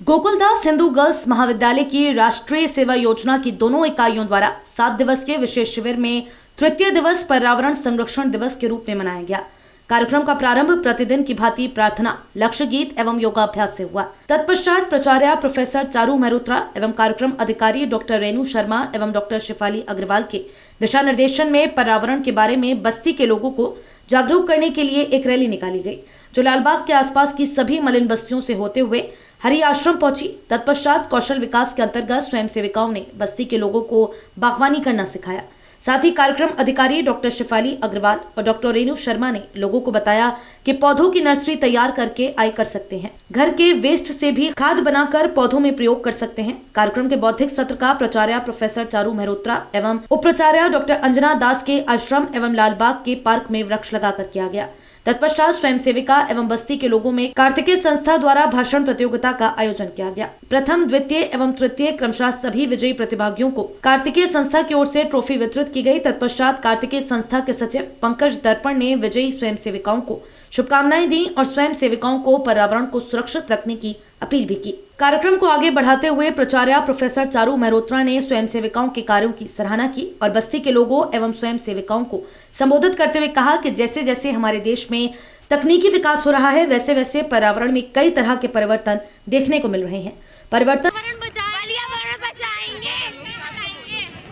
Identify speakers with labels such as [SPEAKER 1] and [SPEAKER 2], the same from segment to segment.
[SPEAKER 1] Gokuldas Hindu girls महाविद्यालय की राष्ट्रीय सेवा योजना की दोनों इकाइयों द्वारा 7 दिवसीय विशेष शिविर में तृतीय दिवस पर्यावरण संरक्षण दिवस के रूप में मनाया गया। कार्यक्रम का प्रारंभ प्रतिदिन की भांति प्रार्थना, लक्ष्य गीत एवं योगाभ्यास से हुआ। तत्पश्चात प्राचार्य प्रोफेसर चारू मेहरोत्रा एवं कार्यक्रम अधिकारी डॉक्टर रेणु शर्मा एवं डॉक्टर शिफाली अग्रवाल के दिशा निर्देशन में पर्यावरण के बारे में बस्ती के लोगों को जागरूक करने के लिए एक रैली निकाली गई, जो लालबाग के आसपास की सभी मलिन बस्तियों से होते हुए हरि आश्रम पहुंची। तत्पश्चात कौशल विकास के अंतर्गत स्वयं सेविकाओं ने बस्ती के लोगों को बागवानी करना सिखाया। साथ ही कार्यक्रम अधिकारी डॉक्टर शिफाली अग्रवाल और डॉक्टर रेणु शर्मा ने लोगों को बताया कि पौधों की नर्सरी तैयार करके आय कर सकते हैं, घर के वेस्ट से भी खाद बनाकर पौधों में प्रयोग कर सकते हैं। कार्यक्रम के बौद्धिक सत्र का प्राचार्य प्रोफेसर चारू मेहरोत्रा एवं उप प्राचार्य डॉक्टर अंजना दास के आश्रम एवं लालबाग के पार्क में वृक्ष लगाकर किया गया। तत्पश्चात स्वयं सेविका एवं बस्ती के लोगों में कार्तिकेय संस्था द्वारा भाषण प्रतियोगिता का आयोजन किया गया। प्रथम, द्वितीय एवं तृतीय क्रमशः सभी विजयी प्रतिभागियों को कार्तिकेय संस्था की ओर से ट्रॉफी वितरित की गई। तत्पश्चात कार्तिकेय संस्था के सचिव पंकज दर्पण ने विजयी स्वयं सेविकाओं को शुभकामनाएं दी और स्वयं सेविकाओं को पर्यावरण को सुरक्षित रखने की अपील भी की। कार्यक्रम को आगे बढ़ाते हुए प्राचार्य प्रोफेसर चारू मेहरोत्रा ने स्वयं सेविकाओं के कार्यों की सराहना की और बस्ती के लोगों एवं स्वयं सेविकाओं को संबोधित करते हुए कहा कि जैसे जैसे हमारे देश में तकनीकी विकास हो रहा है, वैसे वैसे पर्यावरण में कई तरह के परिवर्तन देखने को मिल रहे हैं। पर्यावरण
[SPEAKER 2] बचाएंगे, प्रदूषण हटाएंगे,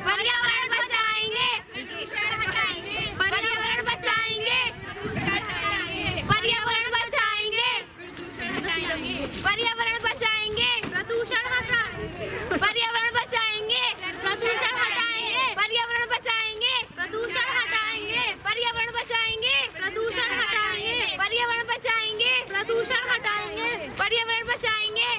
[SPEAKER 2] पर्यावरण बचाएंगे, प्रदूषण हटाएंगे, पर्यावरण बचाएंगे, प्रदूषण हटाएंगे, पर्यावरण बचाएंगे, प्रदूषण हटाएंगे, पर्यावरण बचाएंगे, प्रदूषण हटाएंगे, पर्यावरण बचाएंगे,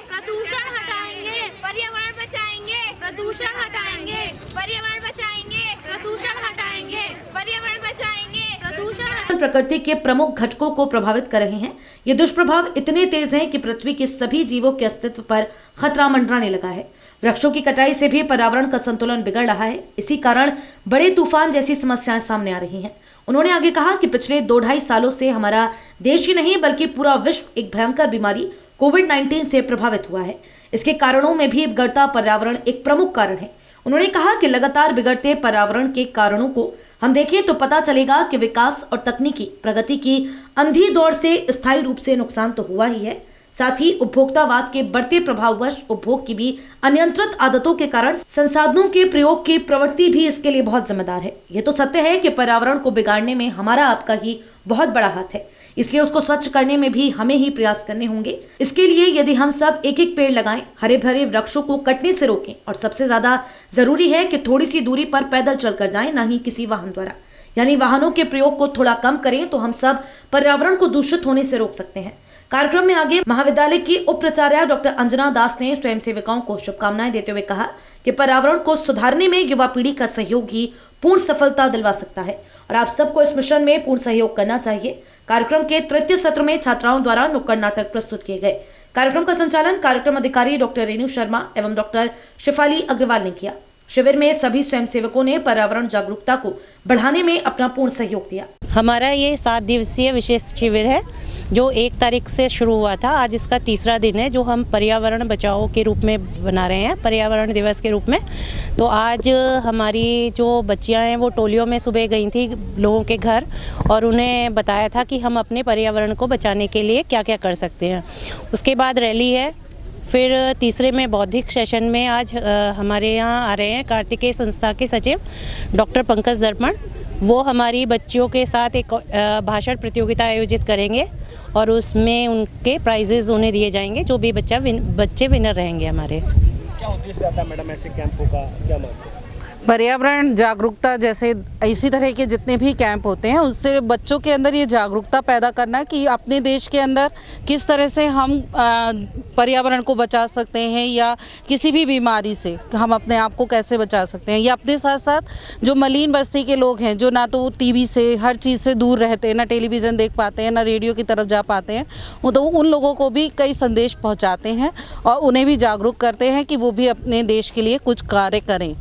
[SPEAKER 2] प्रदूषण हटाएंगे, पर्यावरण बचाएंगे, प्रदूषण हटाएंगे, पर्यावरण बचाएंगे, प्रदूषण हटाएंगे, पर्यावरण बचाएंगे, प्रदूषण।
[SPEAKER 1] प्रकृति के प्रमुख घटकों को प्रभावित कर रहे हैं। ये दुष्प्रभाव इतने तेज हैं कि पृथ्वी के सभी जीवों के अस्तित्व पर खतरा मंडराने लगा है। वृक्षों की कटाई से भी पर्यावरण का संतुलन बिगड़ रहा है। इसी कारण बड़े तूफान जैसी समस्याएं सामने आ रही हैं। उन्होंने आगे कहा कि पिछले 2-2.5 सालों से हमारा देश ही नहीं बल्कि पूरा विश्व एक भयंकर बीमारी कोविड-19 से प्रभावित हुआ है। इसके कारणों में भी बिगड़ता पर्यावरण एक प्रमुख कारण है। उन्होंने कहा कि लगातार बिगड़ते पर्यावरण के कारणों को हम देखें तो पता चलेगा कि विकास और तकनीकी प्रगति की अंधी दौड़ से स्थायी रूप से नुकसान तो हुआ ही है, साथ ही उपभोक्तावाद के बढ़ते प्रभाववश उपभोग की भी अनियंत्रित आदतों के कारण संसाधनों के प्रयोग की प्रवृत्ति भी इसके लिए बहुत जिम्मेदार है। ये तो सत्य है कि पर्यावरण को बिगाड़ने में हमारा आपका ही बहुत बड़ा हाथ है, इसलिए उसको स्वच्छ करने में भी हमें ही प्रयास करने होंगे। इसके लिए यदि हम सब एक एक पेड़ लगाएं, हरे भरे वृक्षों को कटने से रोकें और सबसे ज्यादा जरूरी है कि थोड़ी सी दूरी पर पैदल चलकर जाएं, न ही किसी वाहन द्वारा, यानी वाहनों के प्रयोग को थोड़ा कम करें, तो हम सब पर्यावरण को दूषित होने से रोक सकते हैं। कार्यक्रम में आगे महाविद्यालय की उप प्राचार्य डॉक्टर अंजना दास ने स्वयं सेविकाओं को शुभकामनाएं देते हुए कहा कि पर्यावरण को सुधारने में युवा पीढ़ी का सहयोग ही पूर्ण सफलता दिलवा सकता है और आप सबको इस मिशन में पूर्ण सहयोग करना चाहिए। कार्यक्रम के तृतीय सत्र में छात्राओं द्वारा नुक्कड़ नाटक प्रस्तुत किए गए। कार्यक्रम का संचालन कार्यक्रम अधिकारी डॉक्टर रेणु शर्मा एवं डॉक्टर शिफाली अग्रवाल ने किया। शिविर में सभी स्वयं सेवकों ने पर्यावरण जागरूकता को बढ़ाने में अपना पूर्ण सहयोग दिया।
[SPEAKER 3] हमारा ये 7 दिवसीय विशेष शिविर है जो 1 तारीख से शुरू हुआ था। आज इसका तीसरा दिन है जो हम पर्यावरण बचाओ के रूप में बना रहे हैं, पर्यावरण दिवस के रूप में। तो आज हमारी जो बच्चियां हैं वो टोलियों में सुबह गई थी लोगों के घर और उन्हें बताया था कि हम अपने पर्यावरण को बचाने के लिए क्या क्या कर सकते हैं। उसके बाद रैली है, फिर तीसरे में बौद्धिक सेशन में आज हमारे यहाँ आ रहे हैं कार्तिकेय संस्था के सचिव डॉक्टर पंकज दर्पण। वो हमारी बच्चियों के साथ एक भाषण प्रतियोगिता आयोजित करेंगे और उसमें उनके प्राइजेज उन्हें दिए जाएंगे, जो भी बच्चे विनर रहेंगे हमारे।
[SPEAKER 4] क्या उद्देश्य रहता है मैडम ऐसे कैंपों का, क्या मानते हैं?
[SPEAKER 5] पर्यावरण जागरूकता जैसे इसी तरह के जितने भी कैंप होते हैं उससे बच्चों के अंदर ये जागरूकता पैदा करना कि अपने देश के अंदर किस तरह से हम पर्यावरण को बचा सकते हैं या किसी भी बीमारी से हम अपने आप को कैसे बचा सकते हैं, या अपने साथ साथ जो मलिन बस्ती के लोग हैं जो ना तो टीवी से हर चीज़ से दूर रहते हैं, ना टेलीविज़न देख पाते हैं, ना रेडियो की तरफ जा पाते हैं, वो तो उन लोगों को भी कई संदेश पहुँचाते हैं और उन्हें भी जागरूक करते हैं कि वो भी अपने देश के लिए कुछ कार्य करें।